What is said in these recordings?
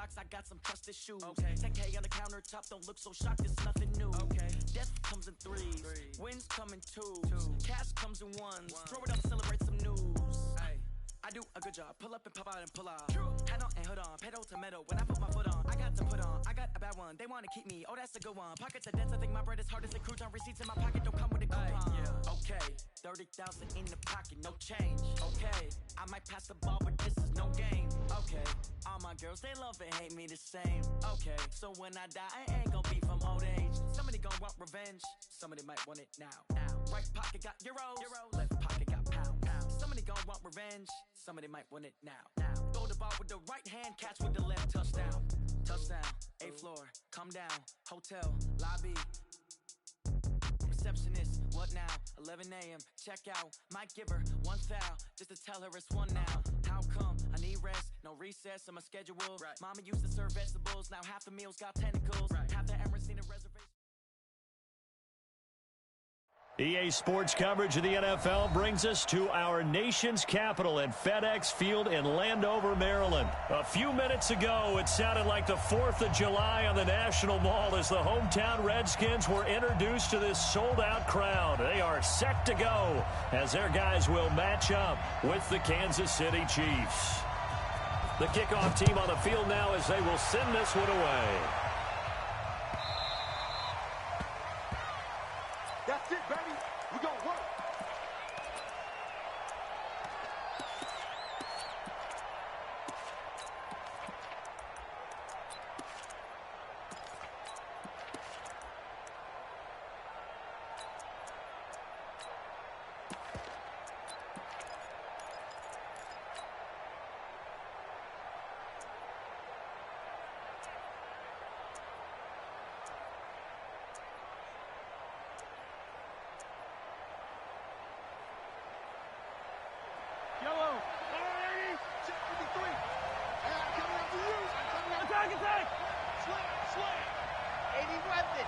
rocks, I got some trusted shoes. 10K on the countertop, don't look so shocked, it's nothing new. Death comes in threes, wins come in twos, cash comes in ones. Throw it up, celebrate some news. I do a good job, pull up and pop out and pull out. Hat on and hood on, pedal to metal. When I put my foot on, I got to put on. I got a bad one, they wanna keep me. Oh, that's a good one. Pockets are dense, I think my bread is hard as a crouton. Receipts in my pocket don't come with a coupon. Okay, 30,000 in the pocket, no change. Okay, I might pass the ball, but this is no game. Okay, all my girls, they love and hate me the same. Okay, so when I die, I ain't gonna be from old age. Somebody gonna want revenge, somebody might want it now. Right pocket got euros, left pocket got pounds. Somebody gonna want revenge, somebody might want it now. Throw the ball with the right hand, catch with the left, touchdown. Touchdown, 8th floor, come down, hotel, lobby. Receptionist, what now? 11 a.m., check out. Might give her one foul, just to tell her it's one now. How come? I need rest, no recess on my schedule. Mama used to serve vegetables, now half the meals got tentacles. Half the Emirates need a reservation. EA Sports coverage of the NFL brings us to our nation's capital at FedEx Field in Landover, Maryland. A few minutes ago, it sounded like the 4th of July on the National Mall as the hometown Redskins were introduced to this sold-out crowd. They are set to go as their guys will match up with the Kansas City Chiefs. The kickoff team on the field now as they will send this one away. That's it, baby. We're going to work. Yellow. Check 53. Coming up to you. Attack, attack. Slam. 80 weapon.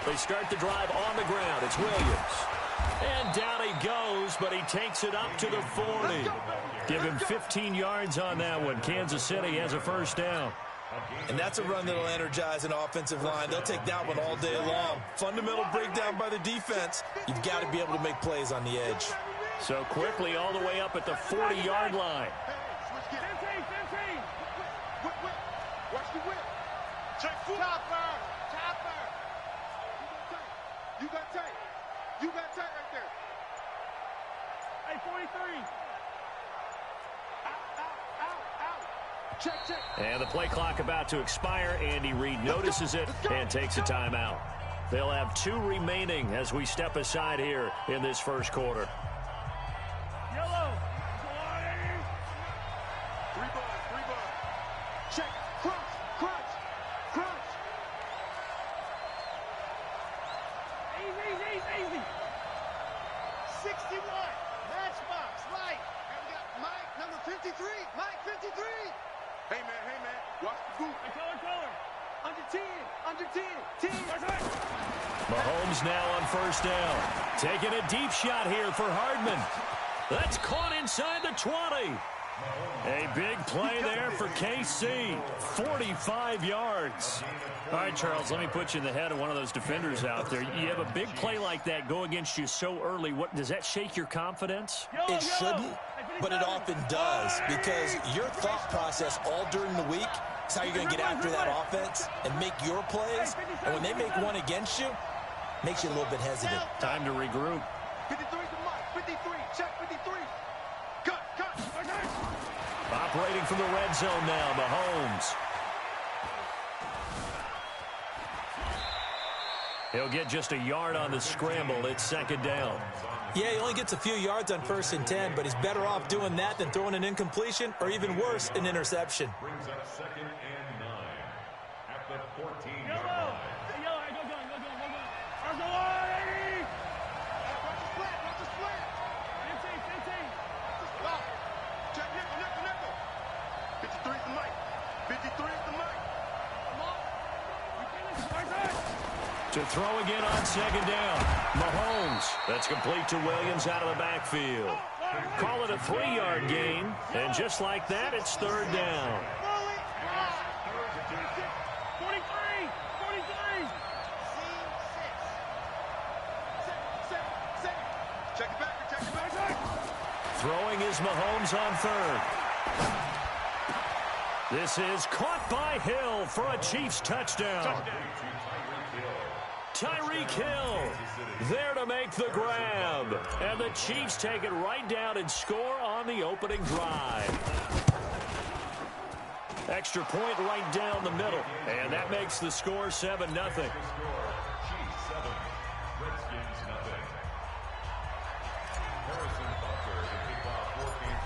They start the drive on the ground. It's Williams. And down he goes, but he takes it up to the 40. Give him 15 yards on that one. Kansas City has a first down. And that's a run that'll energize an offensive line. They'll take that one all day long. Fundamental breakdown by the defense. You've got to be able to make plays on the edge. So quickly all the way up at the 40-yard line. Watch the whip. Check foot. Chopper. You got tight. Right there. Hey, 43. Out. Check. And the play clock about to expire. Andy Reid notices it and takes a timeout. They'll have 2 remaining as we step aside here in this first quarter. Yellow. 3 ball. Check. Crunch. 61. Matchbox. Light. And we got Mike, number 53. Mike, 53. Hey, man. Watch the boot. Hey, color. Under 10. 10. Mahomes now on first down. Taking a deep shot here for Hardman. That's caught inside the 20. A big play there for KC. 45 yards. All right, Charles, let me put you in the head of one of those defenders out there. You have a big play like that go against you so early. What does that shake your confidence? It shouldn't, but it often does, because your thought process all during the week is how you're going to get after that offense and make your plays. And when they make one against you, makes you a little bit hesitant. Time to regroup. 53 to Mike. 53. Check 53. Cut. Operating from the red zone now, Mahomes. He'll get just a yard on the scramble. It's second down. Yeah, he only gets a few yards on 1st and 10, but he's better off doing that than throwing an incompletion or even worse, an interception. Brings up 2nd and 9 at the 14-yard Yellow. line. Watch the split. 15. Check nickel. 53 is the Mike. 53 is the Mike. To throw again on second down. Mahomes. That's complete to Williams out of the backfield. Call it a 3-yard gain. And just like that, it's third down. 43. Check it back. Throwing is Mahomes on third. This is caught by Hill for a Chiefs touchdown. Tyreek Hill there to make the grab. And the Chiefs take it right down and score on the opening drive. Extra point right down the middle. And that makes the score 7-0.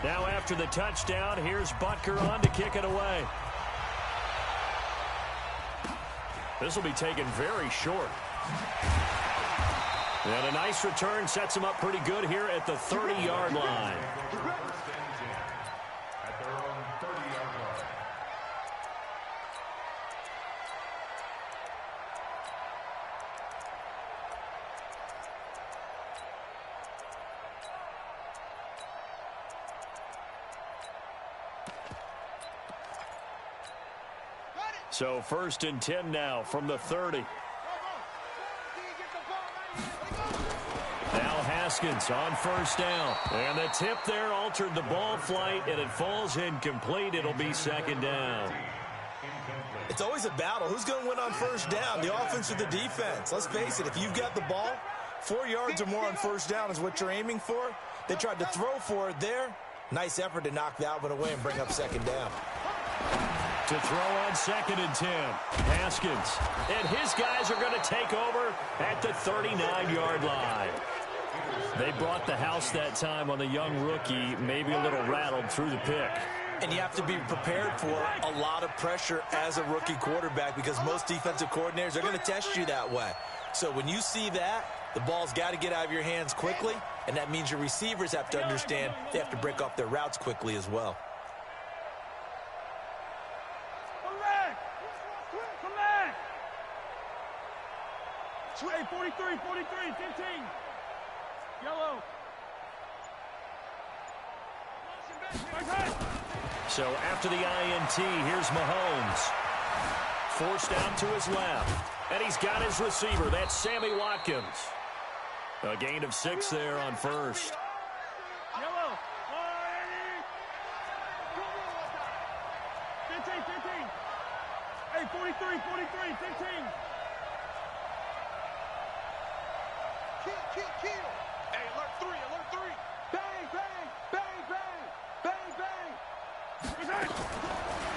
Now after the touchdown, here's Butker on to kick it away. This will be taken very short. And a nice return sets him up pretty good here at the 30-yard line. At their own 30-yard line. So 1st and 10 now from the 30. Now Haskins on first down. And the tip there altered the ball flight, and it falls incomplete. It'll be 2nd down. It's always a battle. Who's going to win on first down, the offense or the defense? Let's face it, if you've got the ball, 4 yards or more on first down is what you're aiming for. They tried to throw for it there. Nice effort to knock that one away and bring up 2nd down. To throw on 2nd and 10. Haskins. And his guys are going to take over at the 39-yard line. They brought the house that time on the young rookie, maybe a little rattled through the pick. And you have to be prepared for a lot of pressure as a rookie quarterback because most defensive coordinators are going to test you that way. So when you see that, the ball's got to get out of your hands quickly, and that means your receivers have to understand they have to break off their routes quickly as well. Hey, 43, 15. Yellow. So after the INT, here's Mahomes. Forced out to his left. And he's got his receiver. That's Sammy Watkins. A gain of 6 there on first. Yellow. 15. Hey, 43, 15. Kill. Hey, alert 3. Bang.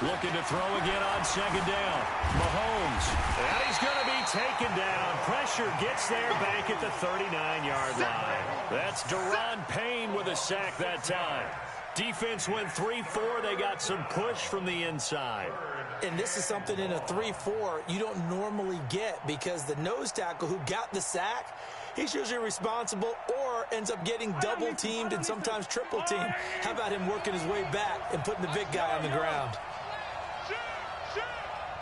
Looking to throw again on 2nd down. Mahomes. And he's going to be taken down. Pressure gets there back at the 39-yard line. That's Daron Payne with a sack that time. Defense went 3-4. They got some push from the inside. And this is something in a 3-4 you don't normally get because the nose tackle who got the sack, he's usually responsible or ends up getting double-teamed and sometimes triple-teamed. How about him working his way back and putting the big guy on the ground?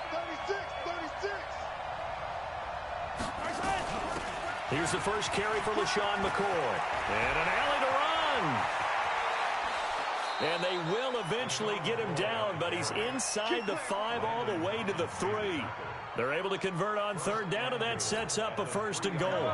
36. Here's the first carry for LaShawn McCoy. And an alley to run. And they will eventually get him down, but he's inside the 5 all the way to the 3. They're able to convert on 3rd down, and that sets up a 1st and goal.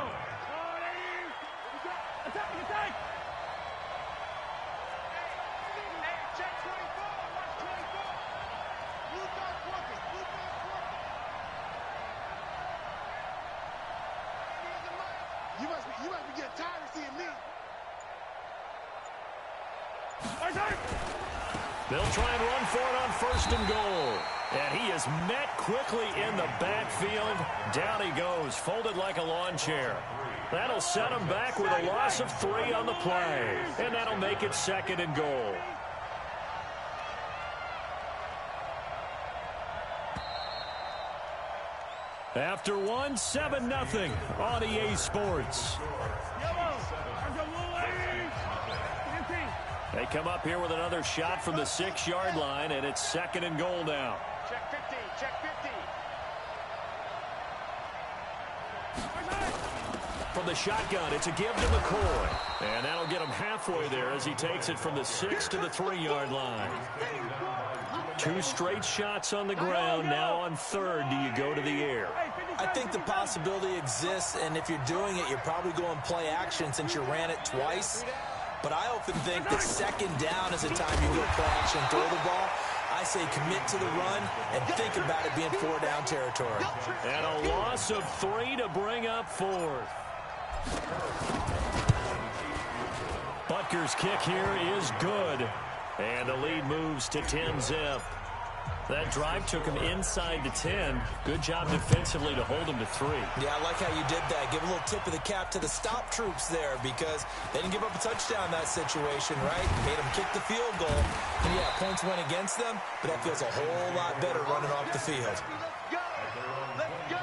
You must be getting tired of seeing me. They'll try and run for it on 1st and goal. And he is met quickly in the backfield. Down he goes, folded like a lawn chair. That'll set him back with a loss of 3 on the play. And that'll make it 2nd and goal. After 1, 7-0 on EA Sports. They come up here with another shot from the 6-yard line, and it's 2nd and goal now. Check 50. From the shotgun, it's a give to McCoy. And that'll get him halfway there as he takes it from the 6 to the 3-yard line. 2 straight shots on the ground. Now on 3rd, do you go to the air? I think the possibility exists, and if you're doing it, you're probably going play action since you ran it twice. But I often think that 2nd down is the time you go play action, throw the ball. I say commit to the run and think about it being 4-down territory. And a loss of 3 to bring up 4th. Butker's kick here is good. And the lead moves to 10-zip. That drive took him inside the 10. Good job defensively to hold him to 3. Yeah, I like how you did that. Give a little tip of the cap to the stop troops there because they didn't give up a touchdown in that situation, right? Made them kick the field goal. And, yeah, points went against them, but that feels a whole lot better running off the field. Let's go! Let's go!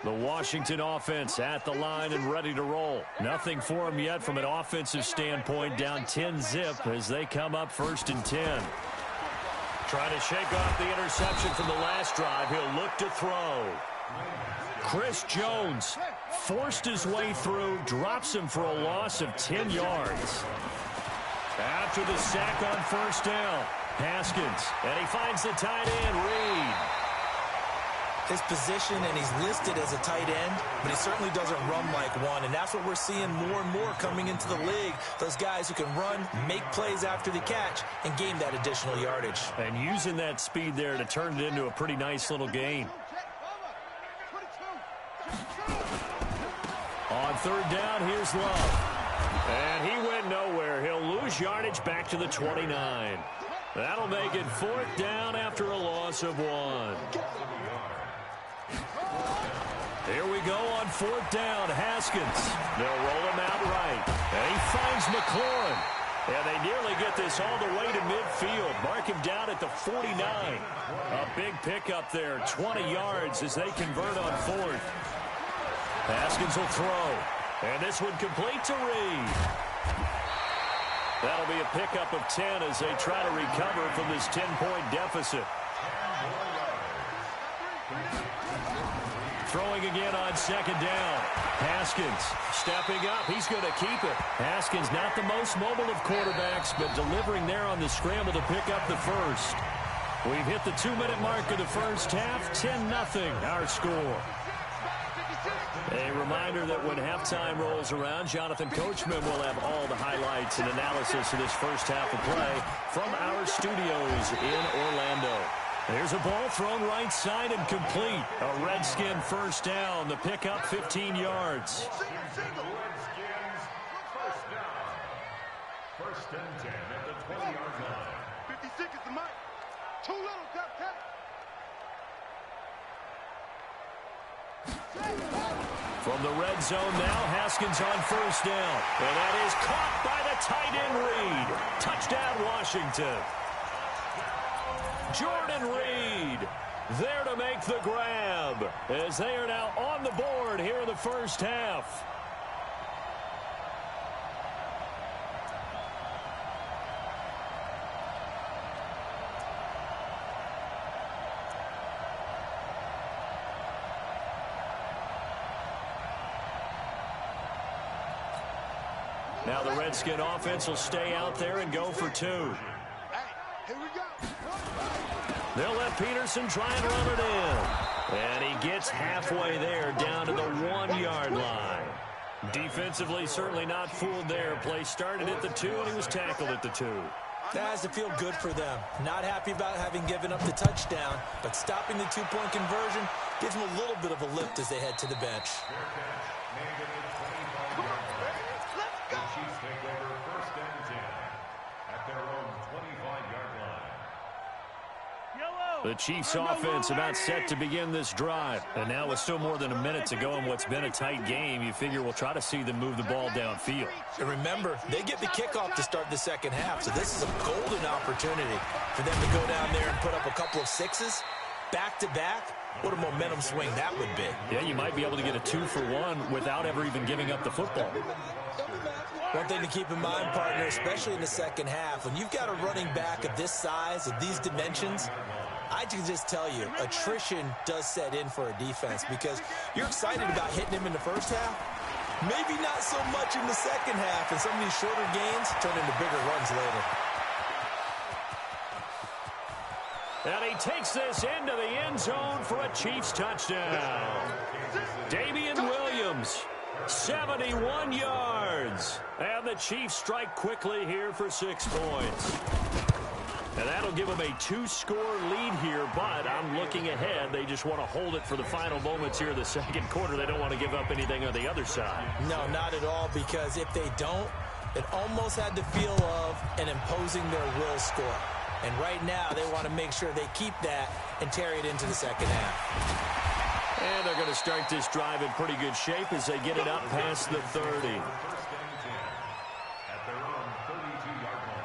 The Washington offense at the line and ready to roll. Nothing for them yet from an offensive standpoint. Down 10-zip as they come up 1st and 10. Trying to shake off the interception from the last drive. He'll look to throw. Chris Jones forced his way through, drops him for a loss of 10 yards. After the sack on 1st down, Haskins, and he finds the tight end, Reed. His position, and he's listed as a tight end, but he certainly doesn't run like one, and that's what we're seeing more and more coming into the league. Those guys who can run, make plays after the catch, and gain that additional yardage. And using that speed there to turn it into a pretty nice little gain. On 3rd down, here's Love. And he went nowhere. He'll lose yardage back to the 29. That'll make it 4th down after a loss of 1. Here we go on 4th down. Haskins. They'll roll him out right. And he finds McLaurin. And they nearly get this all the way to midfield. Mark him down at the 49. A big pickup there. 20 yards as they convert on 4th. Haskins will throw. And this one complete to Reed. That'll be a pickup of 10 as they try to recover from this 10-point deficit. Throwing again on 2nd down. Haskins stepping up. He's going to keep it. Haskins not the most mobile of quarterbacks, but delivering there on the scramble to pick up the first. We've hit the 2-minute mark of the first half. 10-0 our score. A reminder that when halftime rolls around, Jonathan Coachman will have all the highlights and analysis of this first half of play from our studios in Orlando. There's a ball thrown right side and complete. A Redskin 1st down. The pickup 15 yards. Redskins, 1st down. 1st and 10 at the 20-yard line. 50 seconds to Mike. Too little, tap. From the red zone now, Haskins on 1st down. And that is caught by the tight end Reed. Touchdown, Washington. Jordan Reed there to make the grab as they are now on the board here in the first half. Now the Redskin offense will stay out there and go for 2. Hey, here we go. They'll let Peterson try and run it in. And he gets halfway there down to the 1-yard line. Defensively, certainly not fooled there. Play started at the 2, and he was tackled at the 2. That has to feel good for them. Not happy about having given up the touchdown, but stopping the 2-point conversion gives them a little bit of a lift as they head to the bench. The Chiefs take over 1st and 10 at their own 25-yard line. The Chiefs offense about set to begin this drive. And now with still more than a minute to go in what's been a tight game, you figure we'll try to see them move the ball downfield. And remember, they get the kickoff to start the second half, so this is a golden opportunity for them to go down there and put up a couple of 6s back-to-back, what a momentum swing that would be. Yeah, you might be able to get a 2-for-1 without ever even giving up the football. One thing to keep in mind, partner, especially in the second half, when you've got a running back of this size, of these dimensions, I can just tell you, attrition does set in for a defense because you're excited about hitting him in the first half. Maybe not so much in the second half, and some of these shorter gains turn into bigger runs later. And he takes this into the end zone for a Chiefs touchdown. Damian Williams, 71 yards. And the Chiefs strike quickly here for 6 points. And that'll give them a 2-score lead here, but I'm looking ahead. They just want to hold it for the final moments here in the second quarter. They don't want to give up anything on the other side. No, not at all, because if they don't, it almost had the feel of an imposing their will score. And right now, they want to make sure they keep that and carry it into the second half. And they're going to start this drive in pretty good shape as they get it up past the 30. At their own 32-yard line.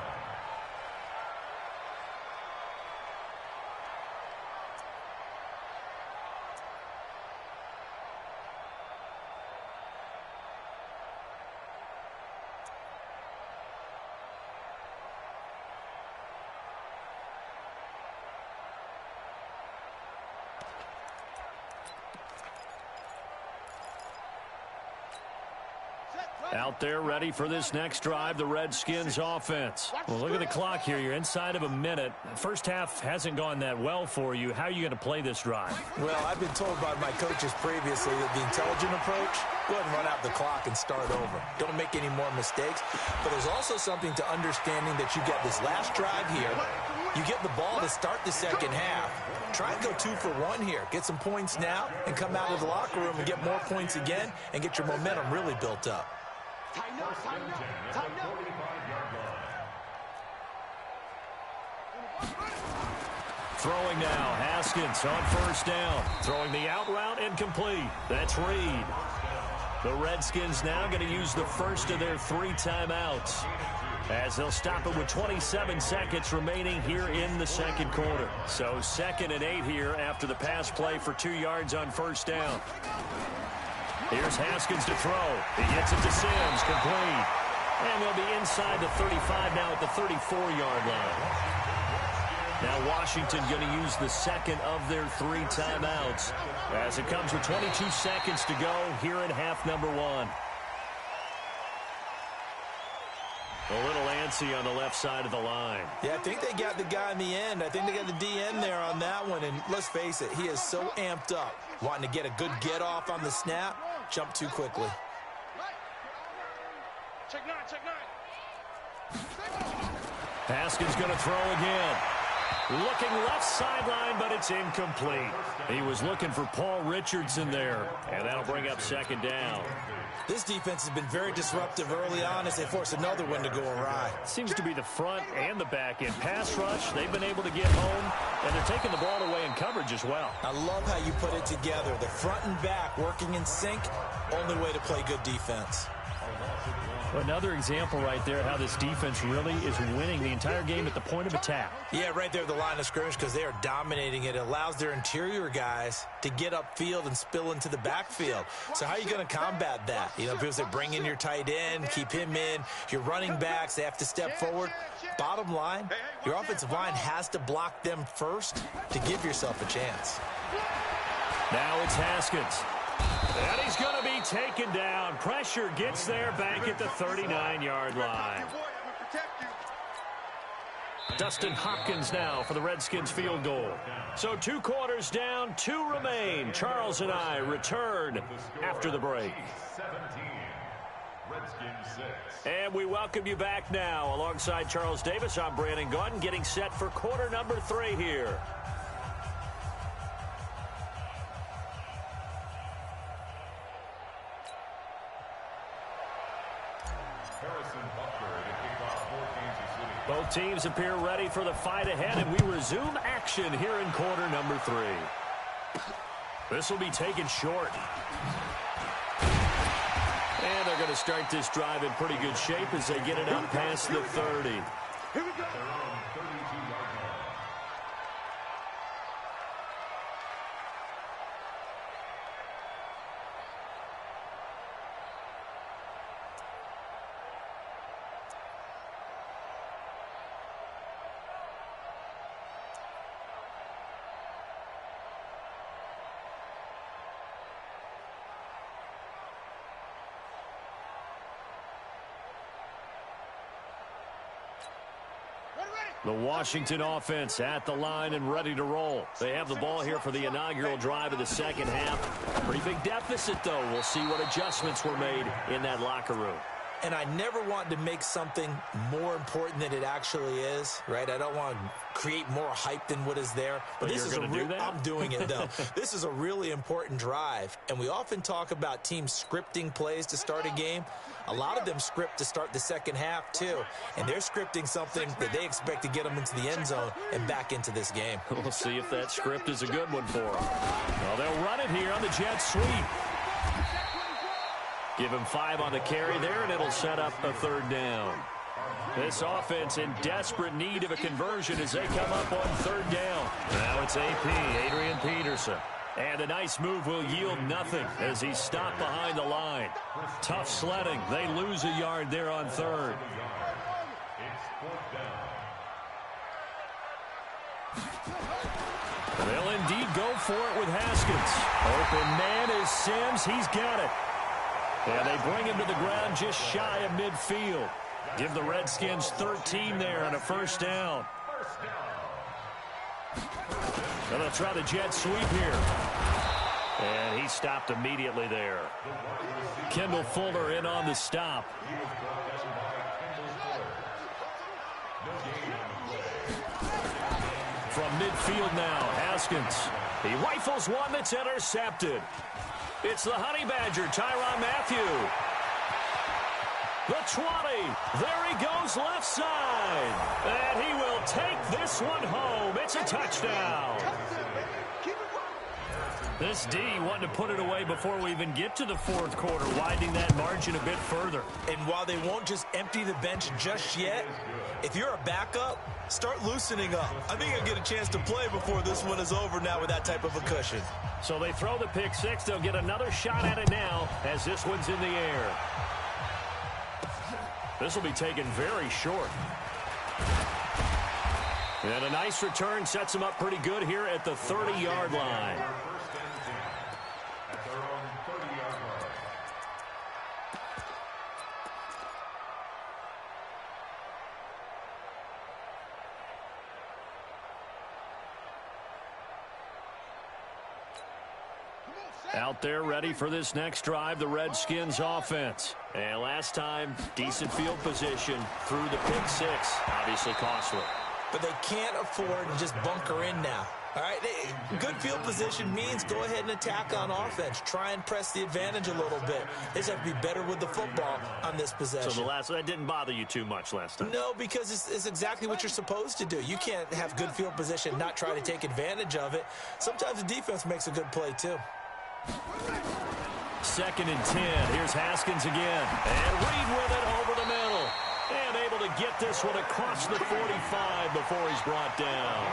Out there ready for this next drive, the Redskins offense. Well, look at the clock here. You're inside of a minute. First half hasn't gone that well for you. How are you going to play this drive? Well, I've been told by my coaches previously that the intelligent approach, go ahead and run out the clock and start over. Don't make any more mistakes. But there's also something to understanding that you get this last drive here. You get the ball to start the second half. Try and go 2-for-1 here. Get some points now and come out of the locker room and get more points again and get your momentum really built up. Tighten up, tighten up, tighten up. Throwing now, Haskins on first down. Throwing the out route, incomplete. That's Reed. The Redskins now going to use the first of their 3 timeouts, as they'll stop it with 27 seconds remaining here in the second quarter. So 2nd and 8 here after the pass play for 2 yards on first down. Here's Haskins to throw. He gets it to Sims, complete. And they'll be inside the 35 now at the 34-yard line. Now Washington going to use the second of their 3 timeouts as it comes with 22 seconds to go here in half number 1. A little antsy on the left side of the line. Yeah, I think they got the guy in the end. I think they got the DN there on that one. And let's face it, he is so amped up, wanting to get a good get off on the snap, jump too quickly. Check 9, check 9. Haskins going to throw again. Looking left sideline, but it's incomplete. He was looking for Paul Richardson there, and that'll bring up 2nd down. This defense has been very disruptive early on as they force another one to go awry. Seems to be the front and the back end. Pass rush, they've been able to get home, and they're taking the ball away in coverage as well. I love how you put it together. The front and back working in sync, only way to play good defense. Another example right there how this defense really is winning the entire game at the point of attack. Yeah, right there at the line of scrimmage because they are dominating it. It allows their interior guys to get upfield and spill into the backfield. So how are you going to combat that? You know, because they bring in your tight end, keep him in. Your running backs, they have to step forward. Bottom line, your offensive line has to block them first to give yourself a chance. Now it's Haskins. And he's going to be taken down. Pressure gets there back at the 39-yard line. Dustin Hopkins now for the Redskins field goal. So 2 quarters down, 2 remain. Charles and I return after the break. 17, Redskins 6. And we welcome you back now. Alongside Charles Davis, I'm Brandon Gaudin, getting set for quarter number 3 here. Both teams appear ready for the fight ahead, and we resume action here in quarter number 3. This will be taken short. And they're going to start this drive in pretty good shape as they get it up past the 30. Here we go. The Washington offense at the line and ready to roll. They have the ball here for the inaugural drive of the second half. Pretty big deficit, though. We'll see what adjustments were made in that locker room. And I never want to make something more important than it actually is, right? I don't want to create more hype than what is there. But this is I'm doing it, though. This is a really important drive. And we often talk about teams scripting plays to start a game. A lot of them script to start the second half, too. And they're scripting something that they expect to get them into the end zone and back into this game. We'll see if that script is a good one for them. Well, they'll run it here on the jet sweep. Give him 5 on the carry there, and it'll set up a third down. This offense in desperate need of a conversion as they come up on third down. Now it's AP, Adrian Peterson. And a nice move will yield nothing as he's stopped behind the line. Tough sledding. They lose a yard there on third. They'll indeed go for it with Haskins. Open man is Sims. He's got it. And they bring him to the ground just shy of midfield. Give the Redskins 13 there and a first down. And they'll try the jet sweep here. And he stopped immediately there. Kendall Fuller in on the stop. From midfield now, Haskins. He rifles one that's intercepted. It's the Honey Badger, Tyrann Mathieu. The 20. There he goes left side. And he will take this one home. It's a touchdown. This D wanted to put it away before we even get to the fourth quarter, widening that margin a bit further. And while they won't just empty the bench just yet, if you're a backup, start loosening up. I think you'll get a chance to play before this one is over now with that type of a cushion. So they throw the pick six. They'll get another shot at it now as this one's in the air. This will be taken very short. And a nice return sets them up pretty good here at the 30-yard line. Out there ready for this next drive, the Redskins offense. And last time, decent field position through the pick six. Obviously costly. But they can't afford to just bunker in now. All right, good field position means go ahead and attack on offense. Try and press the advantage a little bit. They just have to be better with the football on this possession. So that didn't bother you too much last time? No, because it's exactly what you're supposed to do. You can't have good field position, not try to take advantage of it. Sometimes the defense makes a good play, too. 2nd and 10. Here's Haskins again. And Reed with it over the middle. And able to get this one across the 45 before he's brought down.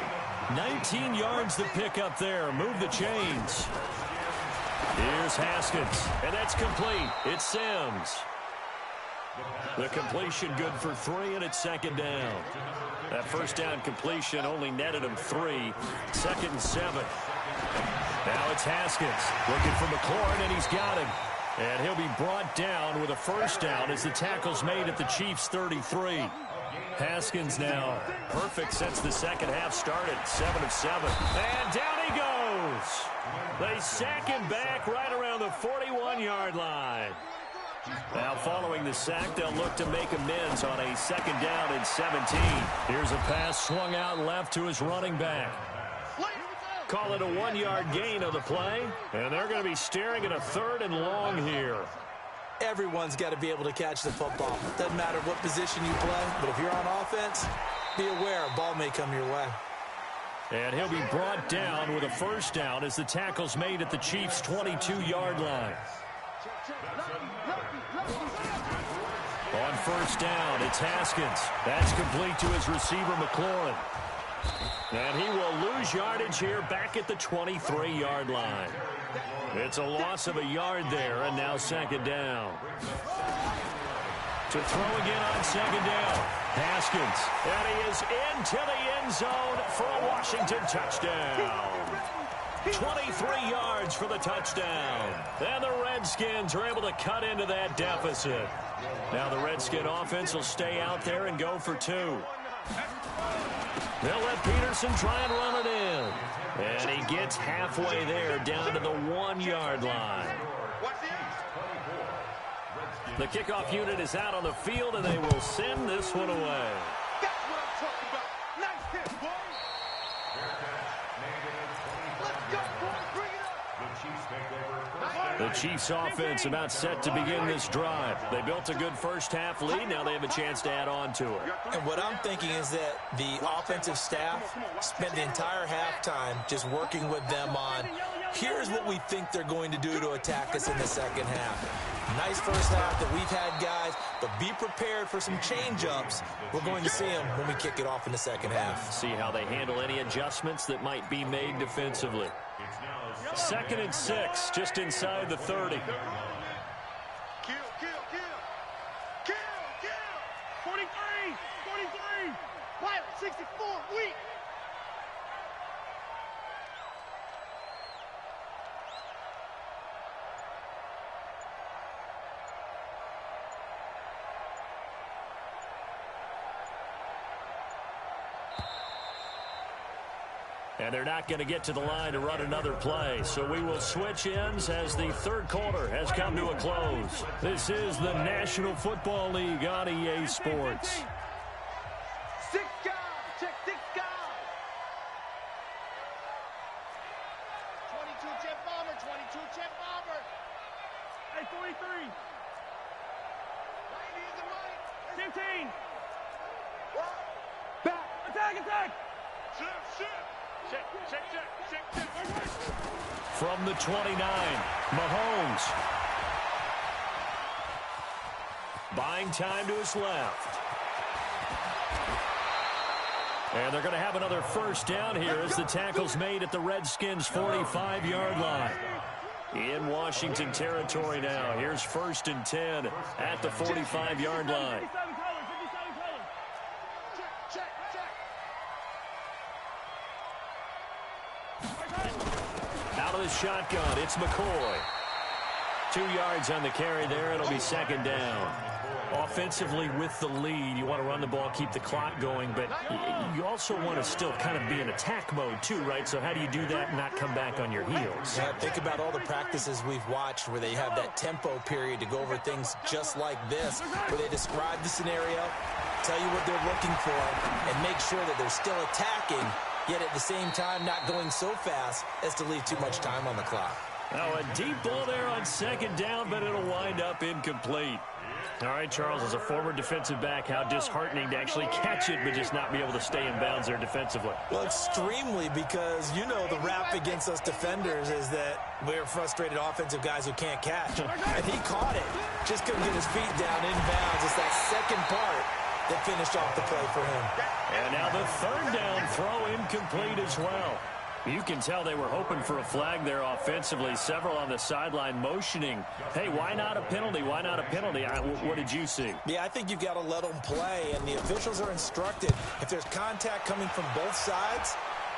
19 yards to pick up there. Move the chains. Here's Haskins. And that's complete. It's Sims. The completion good for 3, and it's 2nd down. That first down completion only netted him 3. 2nd and 7. Now it's Haskins looking for McLaurin, and he's got him. And he'll be brought down with a first down as the tackle's made at the Chiefs' 33. Haskins now perfect since the second half started. 7 of 7. And down he goes. They sack him back right around the 41-yard line. Now following the sack, they'll look to make amends on a 2nd down and 17. Here's a pass swung out left to his running back. Call it a 1-yard gain of the play, and they're going to be staring at a 3rd and long here. Everyone's got to be able to catch the football. Doesn't matter what position you play, but if you're on offense, be aware a ball may come your way. And he'll be brought down with a first down as the tackle's made at the Chiefs' 22-yard line. On first down, it's Haskins. That's complete to his receiver, McLaurin. And he will lose yardage here back at the 23-yard line. It's a loss of a yard there, and now 2nd down. To throw again on 2nd down, Haskins. And he is into the end zone for a Washington touchdown. 23 yards for the touchdown. And the Redskins are able to cut into that deficit. Now the Redskin offense will stay out there and go for 2. They'll let Peterson try and run it in. And he gets halfway there, down to the 1-yard line. The kickoff unit is out on the field, and they will send this one away. That's what I'm talking about. Nice hit, boy. Let's go, boy. Bring it up. The Chiefs offense about set to begin this drive. They built a good first half lead. Now they have a chance to add on to it. And what I'm thinking is that the offensive staff spent the entire halftime just working with them on, here's what we think they're going to do to attack us in the second half. Nice first half that we've had, guys, but be prepared for some change-ups. We're going to see them when we kick it off in the second half. See how they handle any adjustments that might be made defensively. 2nd and 6, just inside the 30. Kill, kill, kill. Kill, kill. 43, 43. Pilot, 64, weak. And they're not going to get to the line to run another play. So we will switch ends as the third quarter has come to a close. This is the National Football League on EA Sports. 6 guys. Check 6 guys. 22 jet bomber. 22 jet bomber. Hey, 43. Right is the mic. 15. Back. Attack, attack. Shift, shift. Check, check, check, check, check. From the 29, Mahomes. Buying time to his left. And they're going to have another first down here as the tackle's made at the Redskins' 45-yard line. In Washington territory now. Here's 1st and 10 at the 45-yard line. Out of the shotgun, it's McCoy. 2 yards on the carry there. It'll be 2nd down. Offensively with the lead, you want to run the ball, keep the clock going, but you also want to still kind of be in attack mode too, right? So how do you do that and not come back on your heels? Yeah, think about all the practices we've watched where they have that tempo period to go over things just like this, where they describe the scenario, tell you what they're looking for, and make sure that they're still attacking, yet at the same time not going so fast as to leave too much time on the clock. Oh, a deep ball there on 2nd down, but it'll wind up incomplete. All right, Charles, as a former defensive back, how disheartening to actually catch it but just not be able to stay in bounds there defensively. Well, extremely, because you know the rap against us defenders is that we're frustrated offensive guys who can't catch. And he caught it. Just couldn't get his feet down in bounds. It's that second part that finished off the play for him. And now the 3rd down throw incomplete as well. You can tell they were hoping for a flag there offensively. Several on the sideline motioning, hey, why not a penalty? Why not a penalty? What did you see? Yeah, I think you've got to let them play, and the officials are instructed. If there's contact coming from both sides,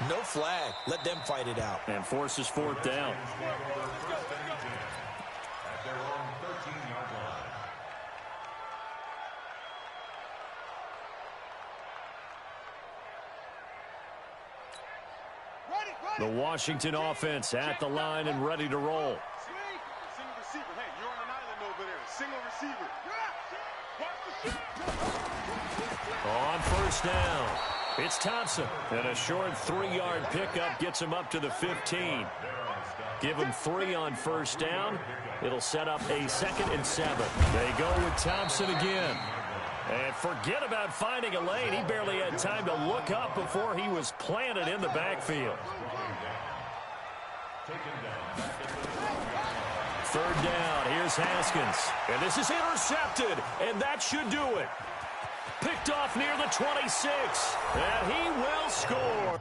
no flag. Let them fight it out. And forces 4th down. The Washington offense at the line and ready to roll. Single receiver. Hey, you're on an island over there. Single receiver. On 1st down, it's Thompson. And a short 3-yard pickup gets him up to the 15. Give him 3 on 1st down. It'll set up a 2nd and 7. They go with Thompson again. And forget about finding a lane. He barely had time to look up before he was planted in the backfield. 3rd down. Here's Haskins. And this is intercepted. And that should do it. Picked off near the 26. And he will score.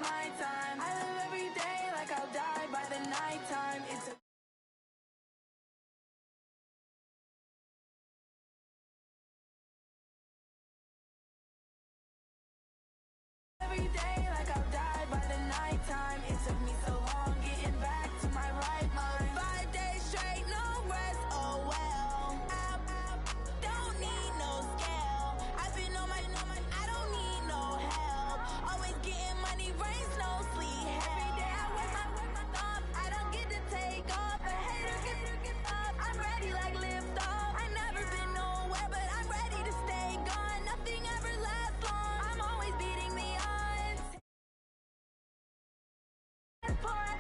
my time. I live every day like I'll die by the nighttime. It's every day like I'll die by the nighttime. It took me so long getting back to my right mind. 5 days straight, no rest, oh well. I don't need no scale. I've been on my, I don't need no help. Always getting money, rains, no sleep. Every day I work my thumb. I don't get to take off. A hater get up. I'm ready like lift off. I never been nowhere, but I'm ready to stay gone. Nothing ever lasts long. I'm always beating the odds.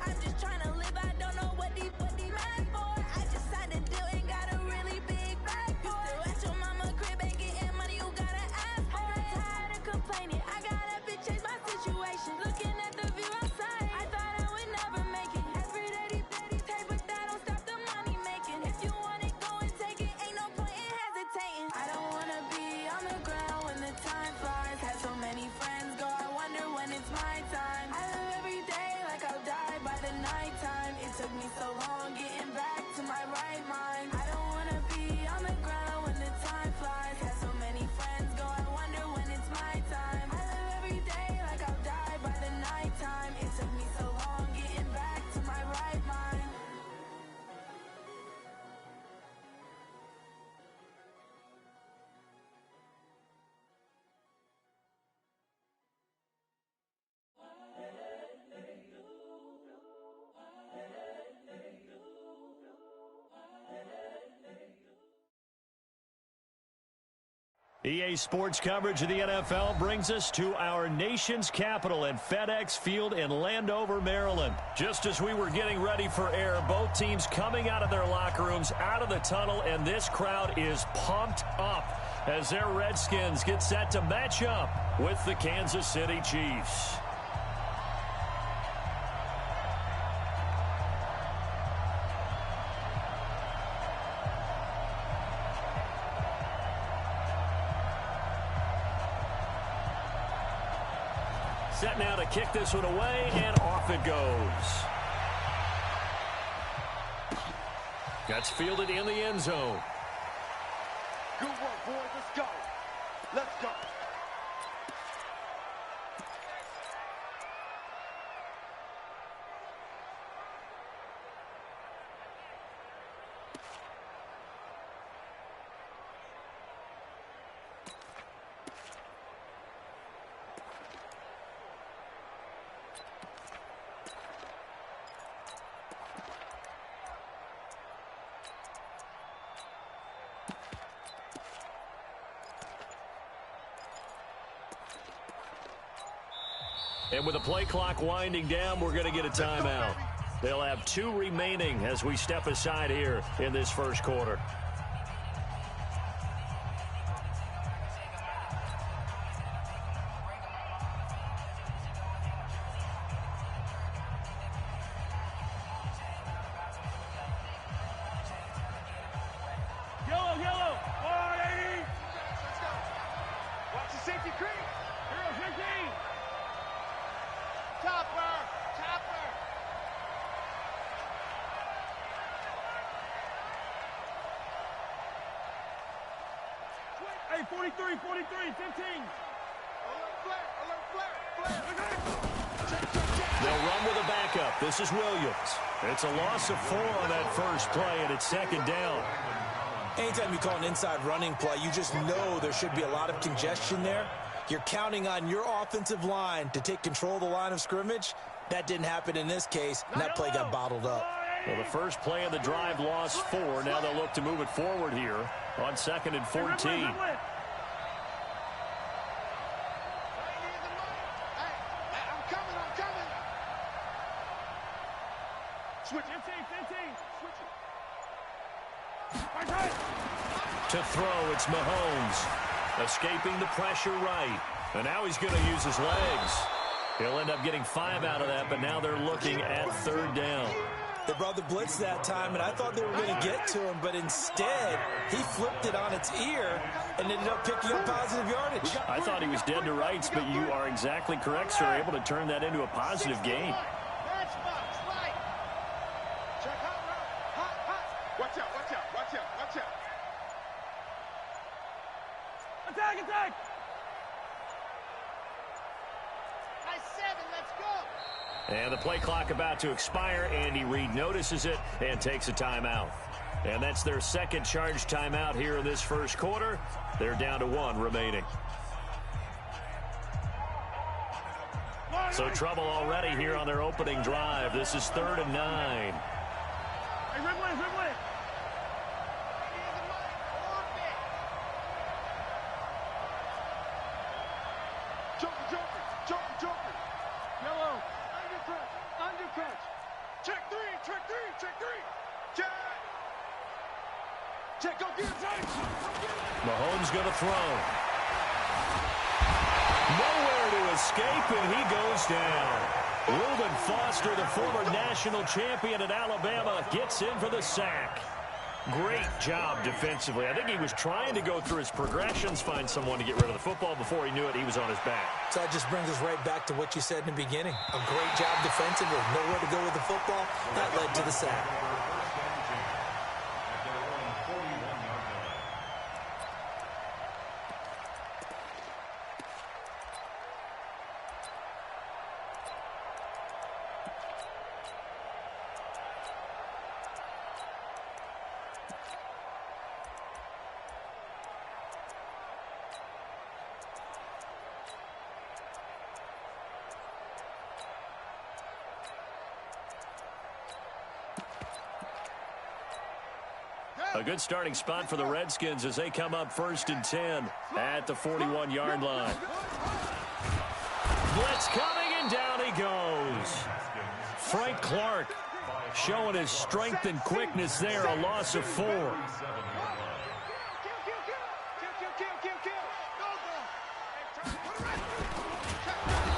I'm just trying to live, I don't know what the mad for. I just signed a deal and got a really big bag for it. At your mama crib ain't getting money, you gotta ask for it. I'm tired of complaining, I gotta change my situation. Looking at the view outside, I thought I would never make it. Every day these take, but that don't stop the money making. If you want it, go and take it, ain't no point in hesitating. I don't wanna be on the ground when the time flies. Had so many friends go, I wonder when it's my time. I live every day like I'll die by the nighttime. It took me so long getting back to my right mind. I don't wanna be on the ground when the time flies. Had so many friends go, I wonder when it's my time. I live every day like I'll die by the nighttime. It took me so long getting back to my right mind. EA Sports coverage of the NFL brings us to our nation's capital at FedEx Field in Landover, Maryland. Just as we were getting ready for air, both teams coming out of their locker rooms, out of the tunnel, and this crowd is pumped up as their Redskins get set to match up with the Kansas City Chiefs. Set now to kick this one away, and off it goes. Gets fielded in the end zone. Good work, boys. Let's go. Let's go. And with the play clock winding down, we're going to get a timeout. They'll have 2 remaining as we step aside here in this first quarter. Yellow. 180. Let's go. Watch the safety creep. Hero 15. Chopper. Hey, 43, 15. Alert flare. They'll run with a backup. This is Williams. It's a loss of 4 on that first play, and it's second down. Anytime you call an inside running play, you just know there should be a lot of congestion there. You're counting on your offensive line to take control of the line of scrimmage. That didn't happen in this case, and that play got bottled up. Well, the first play of the drive lost 4. Now they'll look to move it forward here on 2nd and 14. Switch. 15. Switch it. To throw, it's Mahomes. Escaping the pressure right. And now he's going to use his legs. He'll end up getting 5 out of that, but now they're looking at 3rd down. They brought the blitz that time, and I thought they were going to get to him, but instead, he flipped it on its ear and ended up picking up positive yardage. I thought he was dead to rights, but you are exactly correct, sir. Able to turn that into a positive gain. That's box, right. Check hot route. Hot. Watch out, watch out, watch out, watch out. Attack, attack. Nice 7, let's go. And the play clock about to expire. Andy Reid notices it and takes a timeout. And that's their second charge timeout here in this first quarter. They're down to 1 remaining. So trouble already here on their opening drive. This is 3rd and 9. Hey, red way, red way. Joker. Yellow. Undercrunch. Check 3. Check, go get it, James. Mahomes going to throw. Nowhere to escape, and he goes down. Reuben Foster, the former national champion at Alabama, gets in for the sack. Great job defensively. I think he was trying to go through his progressions, find someone to get rid of the football. Before he knew it, he was on his back. So that just brings us right back to what you said in the beginning. A great job defensively. Nowhere to go with the football. That led to the sack. A good starting spot for the Redskins as they come up 1st and 10 at the 41-yard line. Blitz coming, and down he goes. Frank Clark showing his strength and quickness there, a loss of 4.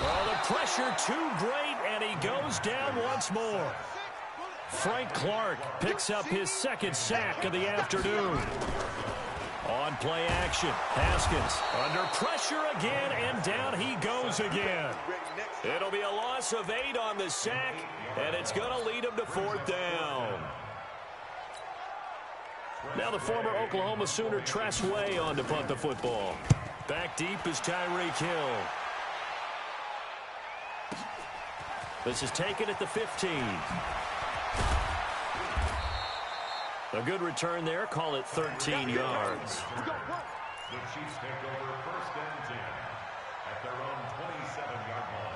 Oh, the pressure too great, and he goes down once more. Frank Clark picks up his 2nd sack of the afternoon. On play action, Haskins under pressure again, and down he goes again. It'll be a loss of 8 on the sack, and it's going to lead him to 4th down. Now the former Oklahoma Sooner Tress Way on to punt the football. Back deep is Tyreek Hill. This is taken at the 15. A good return there. Call it 13 yards. The Chiefs take over 1st and 10 at their own 27-yard line.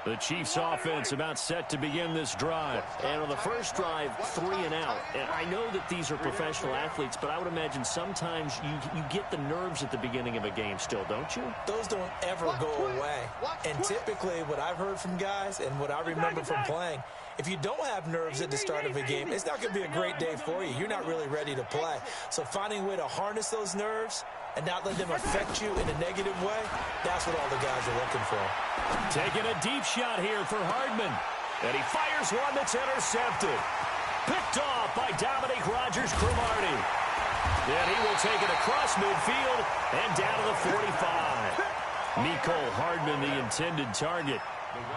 The Chiefs offense about set to begin this drive. And on the first drive, 3 and out. And I know that these are professional athletes, but I would imagine sometimes you get the nerves at the beginning of a game still, don't you? Those don't ever go away. And typically what I've heard from guys and what I remember from playing, if you don't have nerves at the start of a game, it's not going to be a great day for you. You're not really ready to play. So finding a way to harness those nerves and not let them affect you in a negative way, that's what all the guys are looking for. Taking a deep shot here for Hardman. And he fires one that's intercepted. Picked off by Dominique Rodgers-Cromartie. And he will take it across midfield and down to the 45. Mecole Hardman, the intended target.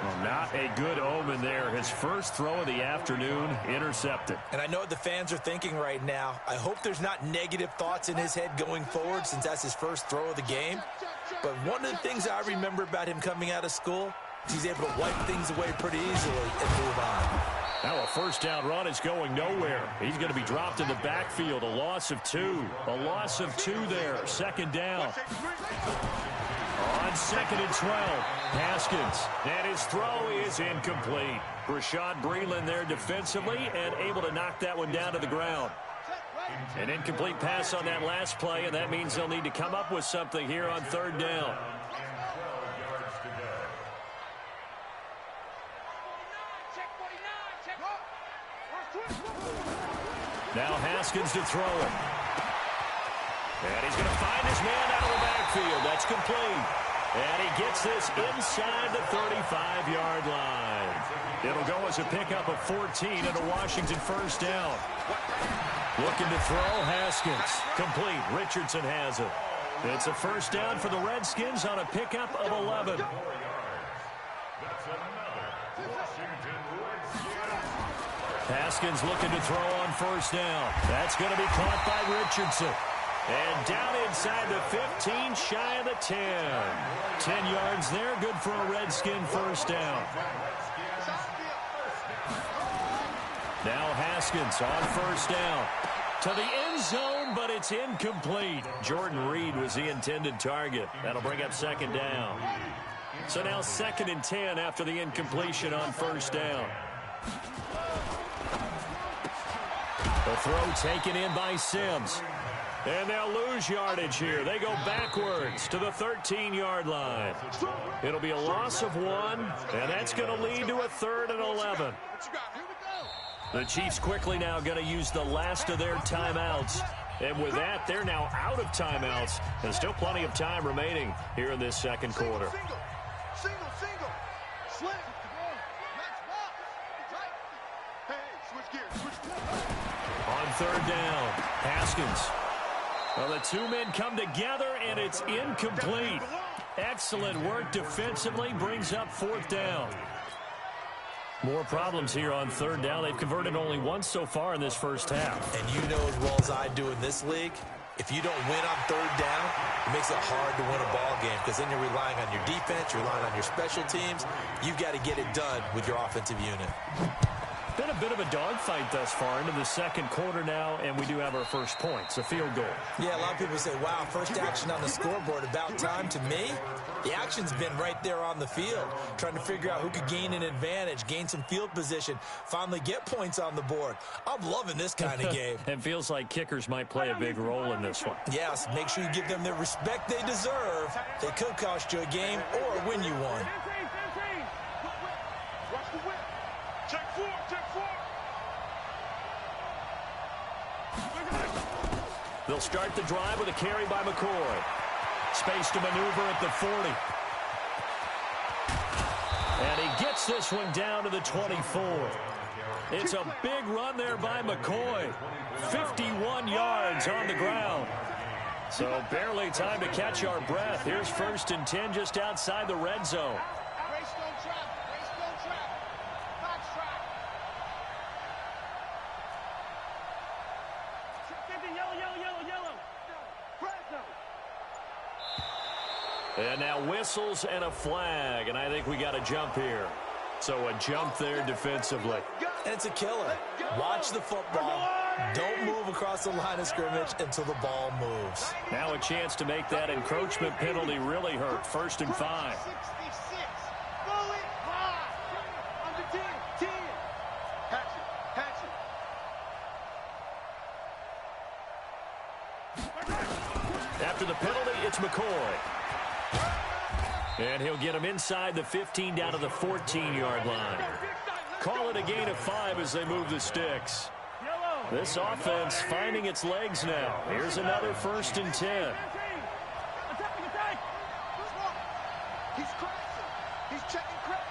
Well, not a good omen there. His first throw of the afternoon, intercepted. And I know what the fans are thinking right now. I hope there's not negative thoughts in his head going forward since that's his first throw of the game. But one of the things I remember about him coming out of school, he's able to wipe things away pretty easily and move on. Now a first down run is going nowhere. He's going to be dropped in the backfield. A loss of 2. A loss of 2 there. 2nd down. On 2nd and 12, Haskins, and his throw is incomplete. Rashad Breeland there defensively and able to knock that one down to the ground. An incomplete pass on that last play, and that means they'll need to come up with something here on 3rd down. Now Haskins to throw it. And he's going to find his man out of the backfield. That's complete. And he gets this inside the 35-yard line. It'll go as a pickup of 14 and a Washington first down. Looking to throw, Haskins. Complete. Richardson has it. It's a first down for the Redskins on a pickup of 11. That's another Washington Redskins. Haskins looking to throw on first down. That's going to be caught by Richardson. And down inside the 15, shy of the 10. 10 yards there, good for a Redskin first down. Now Haskins on first down. To the end zone, but it's incomplete. Jordan Reed was the intended target. That'll bring up second down. So now 2nd and 10 after the incompletion on first down. The throw taken in by Sims. And they'll lose yardage here. They go backwards to the 13-yard line. It'll be a loss of 1, and that's going to lead to a 3rd and 11. The Chiefs quickly now going to use the last of their timeouts. And with that, they're now out of timeouts. And still plenty of time remaining here in this second quarter. Single. Slip. Match box. Hey, switch gears. On third down, Haskins. Well, the two men come together, and it's incomplete. Excellent work defensively, brings up 4th down. More problems here on third down. They've converted only once so far in this first half. And you know as well as I do in this league, if you don't win on third down, it makes it hard to win a ball game because then you're relying on your defense, you're relying on your special teams. You've got to get it done with your offensive unit. Been a bit of a dogfight thus far into the second quarter now, and we do have our first points, a field goal. Yeah, a lot of people say, wow, first action on the scoreboard, about time. To me, the action's been right there on the field, trying to figure out who could gain an advantage, gain some field position, finally get points on the board. I'm loving this kind of game. It feels like kickers might play a big role in this one. Yes, make sure you give them the respect they deserve. They could cost you a game or win you one. Watch the whip. Check 4. They'll start the drive with a carry by McCoy. Space to maneuver at the 40. And he gets this one down to the 24. It's a big run there by McCoy. 51 yards on the ground. So barely time to catch our breath. Here's 1st and 10 just outside the red zone. And now whistles and a flag, and I think we got a jump here. So a jump there defensively. And it's a killer. Watch the football. Don't move across the line of scrimmage until the ball moves. Now a chance to make that encroachment penalty really hurt. 1st and 5. 66. Bullet high. Under 10. Hatch it. After the penalty, it's McCoy. And he'll get him inside the 15 down to the 14-yard line. Call it a gain of 5 as they move the sticks. This offense finding its legs now. Here's another 1st and 10. He's crashing. He's checking crack.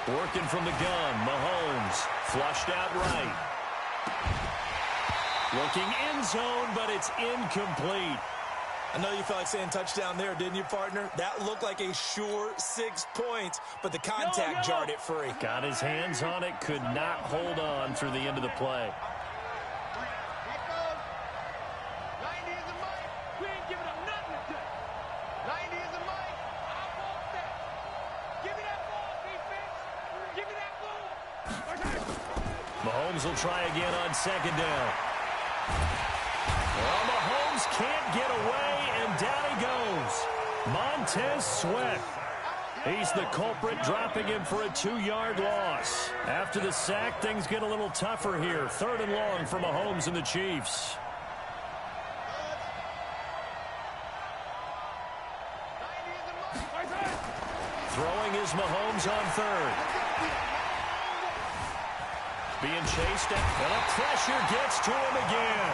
Working from the gun, Mahomes flushed out right. Looking end zone, but it's incomplete. I know you felt like saying touchdown there, didn't you, partner? That looked like a sure 6 points, but the contact jarred it free. Got his hands on it, could not hold on through the end of the play. Mahomes will try again on 2nd down. Well, Mahomes can't get away, and down he goes. Montez Sweat. He's the culprit, dropping him for a 2-yard loss. After the sack, things get a little tougher here. 3rd and long for Mahomes and the Chiefs. Throwing is Mahomes on 3rd. Being chased at, and the pressure gets to him again.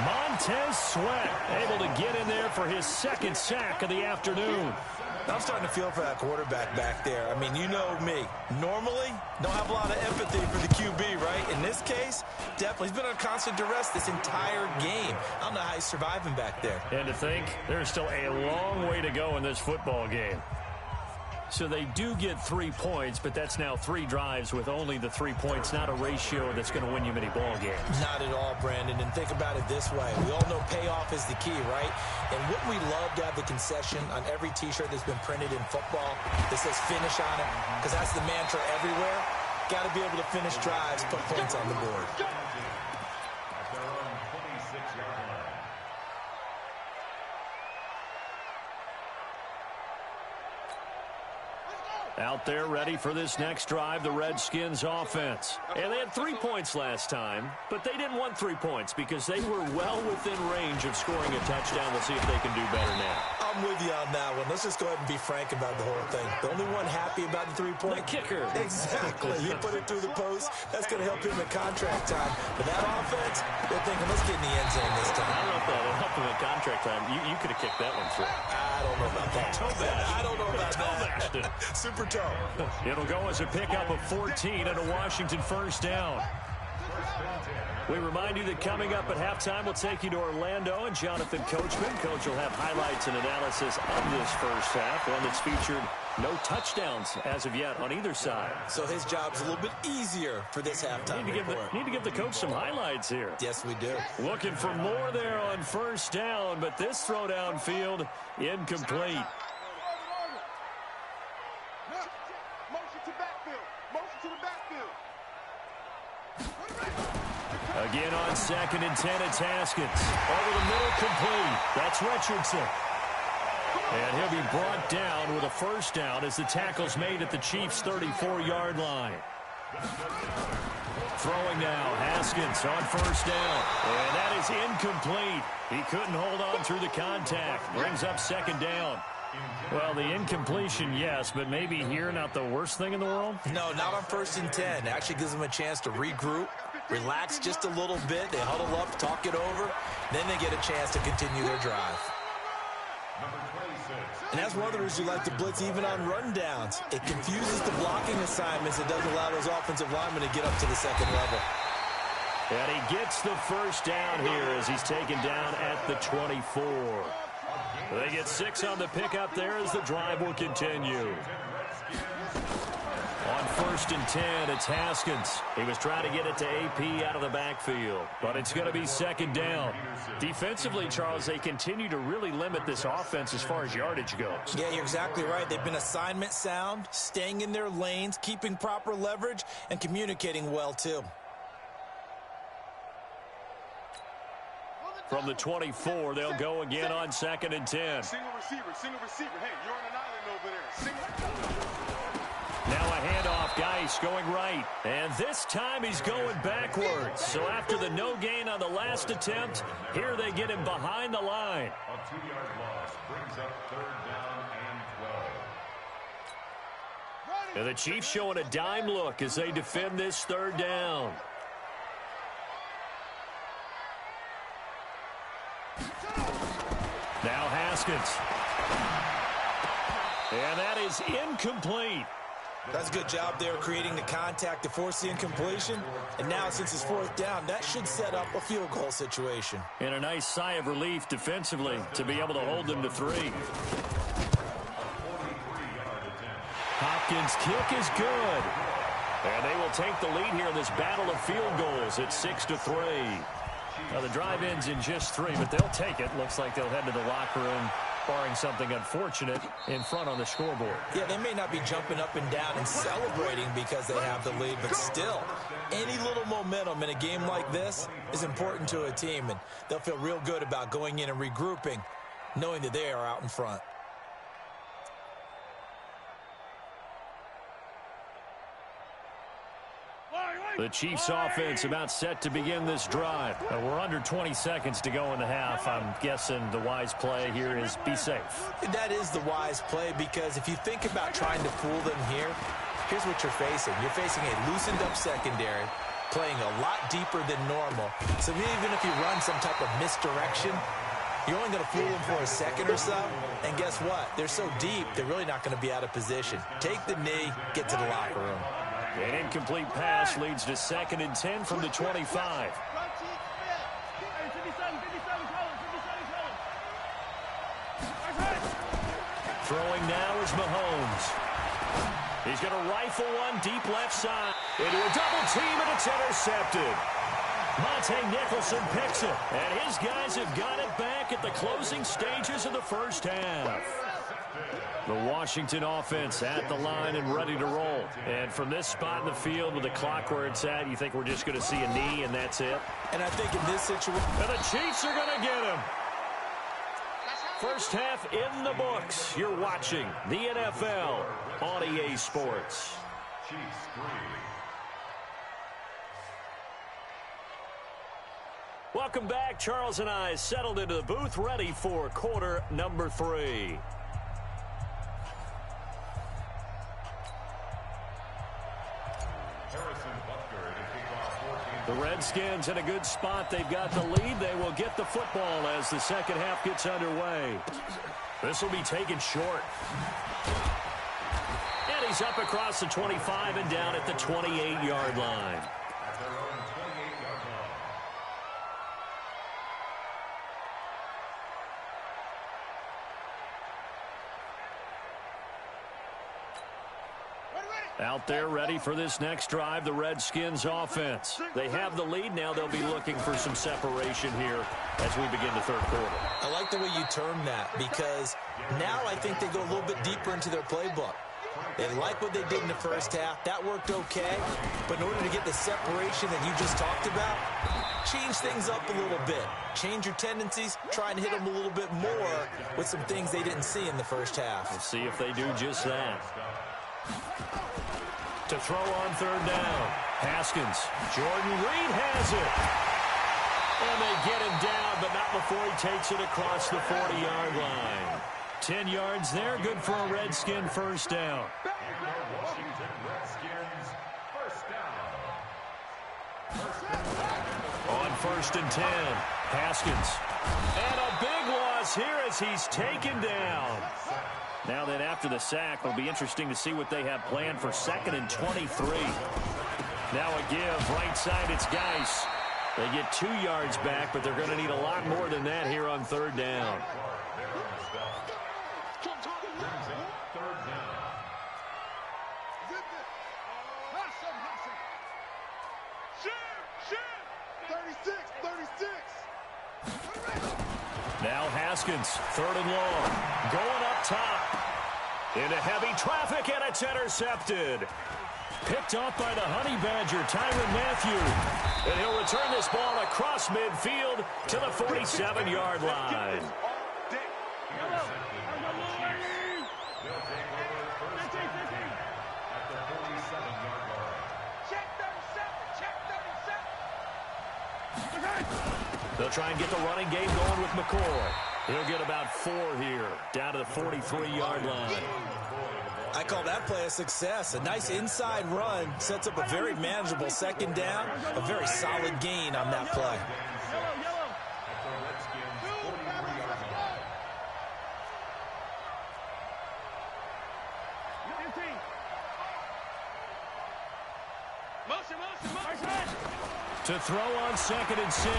Montez Sweat able to get in there for his 2nd sack of the afternoon. I'm starting to feel for that quarterback back there. I mean, you know me. Normally, don't have a lot of empathy for the QB, right? In this case, definitely. He's been under constant duress this entire game. I don't know how he's surviving back there. And to think, there's still a long way to go in this football game. So they do get 3 points, but that's now 3 drives with only the 3 points, not a ratio that's going to win you many ball games. Not at all, Brandon. And think about it this way. We all know payoff is the key, right? And wouldn't we love to have the concession on every T-shirt that's been printed in football that says finish on it? Because that's the mantra everywhere. Got to be able to finish drives, put points on the board. At their own 26-yard line. Out there ready for this next drive, the Redskins offense. And they had 3 points last time, but they didn't want 3 points because they were well within range of scoring a touchdown. We'll see if they can do better now. I'm with you on that one. Let's just go ahead and be frank about the whole thing. The only one happy about the 3-point? The kicker. Exactly. You put it through the post, that's going to help him in contract time. But that offense, they're thinking, let's get in the end zone this time. I don't know if that'll help him in contract time. You could have kicked that one through. I don't know about that. I don't know about that. Super toe. It'll go as a pickup of 14 and a Washington first down. We remind you that coming up at halftime, we'll take you to Orlando and Jonathan Coachman. Coach will have highlights and analysis of this first half, one that's featured no touchdowns as of yet on either side. So his job's a little bit easier for this halftime report. Need to give the coach some highlights here. Yes, we do. Looking for more there on first down, but this throw downfield incomplete. Again on 2nd and 10, it's Haskins. Over the middle, complete. That's Richardson. And he'll be brought down with a first down as the tackle's made at the Chiefs' 34-yard line. Throwing now, Haskins on first down. And that is incomplete. He couldn't hold on through the contact. Brings up 2nd down. Well, the incompletion, yes, but maybe here not the worst thing in the world? No, not on 1st and 10. It actually gives them a chance to regroup, relax just a little bit. They huddle up, talk it over. Then they get a chance to continue their drive. And that's one of the reasons you like to blitz even on rundowns. It confuses the blocking assignments. It doesn't allow those offensive linemen to get up to the second level. And he gets the first down here as he's taken down at the 24. They get 6 on the pickup there as the drive will continue. On 1st and 10, it's Haskins. He was trying to get it to AP out of the backfield, but it's going to be 2nd down. Defensively, Charles, they continue to really limit this offense as far as yardage goes. Yeah, you're exactly right. They've been assignment sound, staying in their lanes, keeping proper leverage, and communicating well, too. From the 24, they'll go again on 2nd and 10. Single receiver. Hey, you're on an island over there. Now a handoff, Geis going right. And this time he's going backwards. So after the no gain on the last attempt, here they get him behind the line. A 2-yard loss brings up 3rd down and 12. And the Chiefs showing a dime look as they defend this 3rd down. Now Haskins. And that is incomplete. That's a good job there creating the contact to force the incompletion. And now since it's 4th down, that should set up a field goal situation. And a nice sigh of relief defensively to be able to hold them to 3. Hopkins' kick is good. And they will take the lead here in this battle of field goals at 6-3. Now the drive ends in just 3, but they'll take it. Looks like they'll head to the locker room, barring something unfortunate in front on the scoreboard. Yeah, they may not be jumping up and down and celebrating because they have the lead, but still, any little momentum in a game like this is important to a team, and they'll feel real good about going in and regrouping, knowing that they are out in front. The Chiefs offense about set to begin this drive. We're under 20 seconds to go in the half. I'm guessing the wise play here is be safe. That is the wise play because if you think about trying to fool them here, here's what you're facing. You're facing a loosened up secondary, playing a lot deeper than normal. So even if you run some type of misdirection, You're only going to fool them for a second or so, and guess what? They're so deep, they're really not going to be out of position. Take the knee, get to the locker room. An incomplete pass leads to 2nd and 10 from the 25. Throwing now is Mahomes. He's going to rifle one deep left side. Into a double team, and it's intercepted. Monte Nicholson picks it, and his guys have got it back at the closing stages of the first half. The Washington offense at the line and ready to roll. And from this spot in the field with the clock where it's at, you think we're just going to see a knee and that's it? And I think in this situation... And the Chiefs are going to get him. First half in the books. You're watching the NFL on EA Sports. Chiefs 3. Welcome back. Charles and I settled into the booth, ready for quarter number 3. The Redskins in a good spot. They've got the lead. They will get the football as the second half gets underway. This will be taken short. And he's up across the 25 and down at the 28-yard line. Out there ready for this next drive, the Redskins offense. They have the lead. Now they'll be looking for some separation here as we begin the third quarter. I like the way you term that because now I think they go a little bit deeper into their playbook. They like what they did in the first half. That worked okay. But in order to get the separation that you just talked about, change things up a little bit. Change your tendencies. Try and hit them a little bit more with some things they didn't see in the first half. We'll see if they do just that. To throw on third down. Haskins. Jordan Reed has it. And they get him down, but not before he takes it across the 40-yard line. 10 yards there, good for a Redskin first down. Washington Redskins first down. On 1st and 10, Haskins. And a big loss here as he's taken down. Now then, after the sack, it'll be interesting to see what they have planned for 2nd and 23. Now a give, right side, it's Geis. They get 2 yards back, but they're going to need a lot more than that here on third down. Now Haskins, 3rd and long, going up top. Into heavy traffic, and it's intercepted. Picked off by the Honey Badger, Tyrann Mathieu. And he'll return this ball across midfield to the 47-yard line. They'll try and get the running game going with McCoy. He'll get about 4 here, down to the 43-yard line. I call that play a success. A nice inside run sets up a very manageable second down. A very solid gain on that play. To throw on 2nd and 6,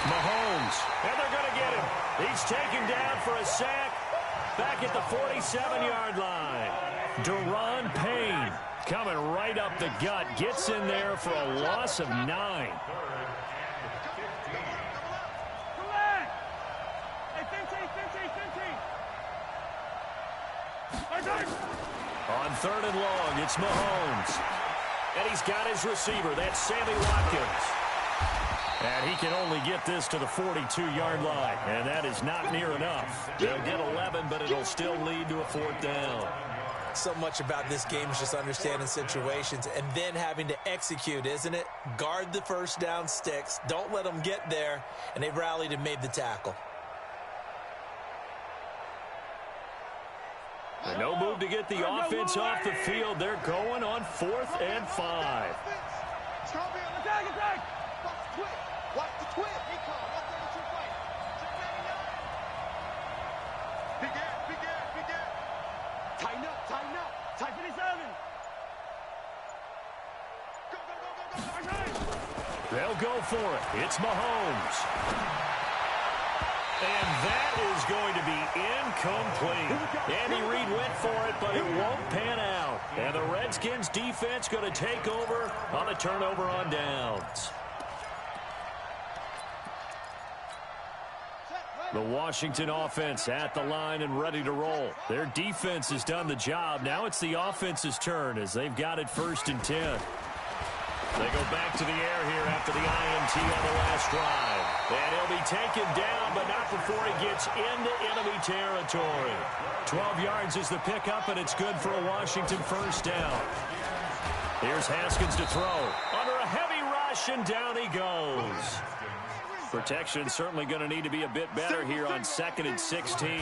Mahomes. And they're going to get him. He's taken down for a sack back at the 47-yard line. Deron Payne coming right up the gut. Gets in there for a loss of 9. On 3rd and long, it's Mahomes. And he's got his receiver. That's Sammy Watkins. And he can only get this to the 42-yard line. And that is not near enough. They'll get 11, but it'll still lead to a 4th down. So much about this game is just understanding situations and then having to execute, isn't it? Guard the first down sticks. Don't let them get there. And they've rallied and made the tackle. And no move to get the offense off the field. They're going on 4th and 5. Tighten up. Tight 57. Go, go, go, go, go, go. They'll go for it. It's Mahomes. And that is going to be incomplete. Andy Reid went for it, but it won't pan out. And the Redskins defense going to take over on a turnover on downs. The Washington offense at the line and ready to roll. Their defense has done the job. Now it's the offense's turn as they've got it 1st and 10. They go back to the air here after the INT on the last drive. And he'll be taken down, but not before he gets into enemy territory. 12 yards is the pickup, and it's good for a Washington 1st down. Here's Haskins to throw. Under a heavy rush, and down he goes. Protection certainly going to need to be a bit better here on 2nd and 16.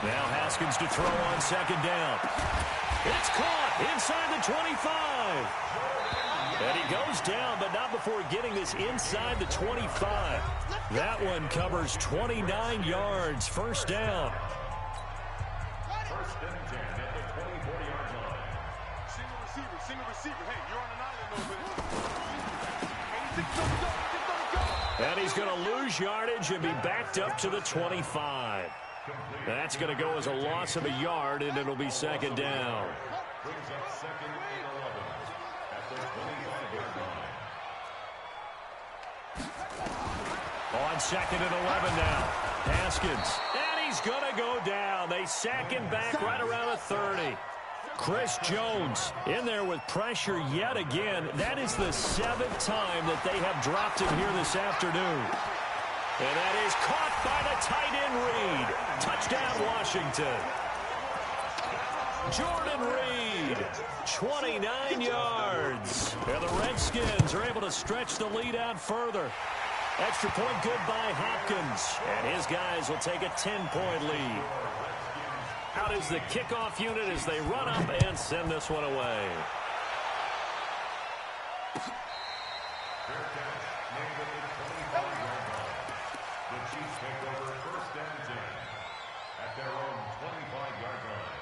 Now Haskins to throw on 2nd down. It's caught inside the 25. And he goes down, but not before getting this inside the 25. That one covers 29 yards. 1st down. 1st and 10 at the 24-yard line. Single receiver. Hey, you're on an island over there. And he's going to lose yardage and be backed up to the 25. That's going to go as a loss of a yard, and it'll be 2nd down. Brings up 2nd and 11 at the 25-yard line. On 2nd and 11 now. Haskins. And he's going to go down. They sack him back right around the 30. Chris Jones in there with pressure yet again. That is the 7th time that they have dropped him here this afternoon. And that is caught by the tight end Reed. Touchdown, Washington. Jordan Reed, 29 yards. And the Redskins are able to stretch the lead out further. Extra point good by Hopkins. And his guys will take a 10-point lead. Out is the kickoff unit as they run up and send this one away. Fair catch made at the 25-yard line. The Chiefs take over 1st and 10 at their own 25-yard line.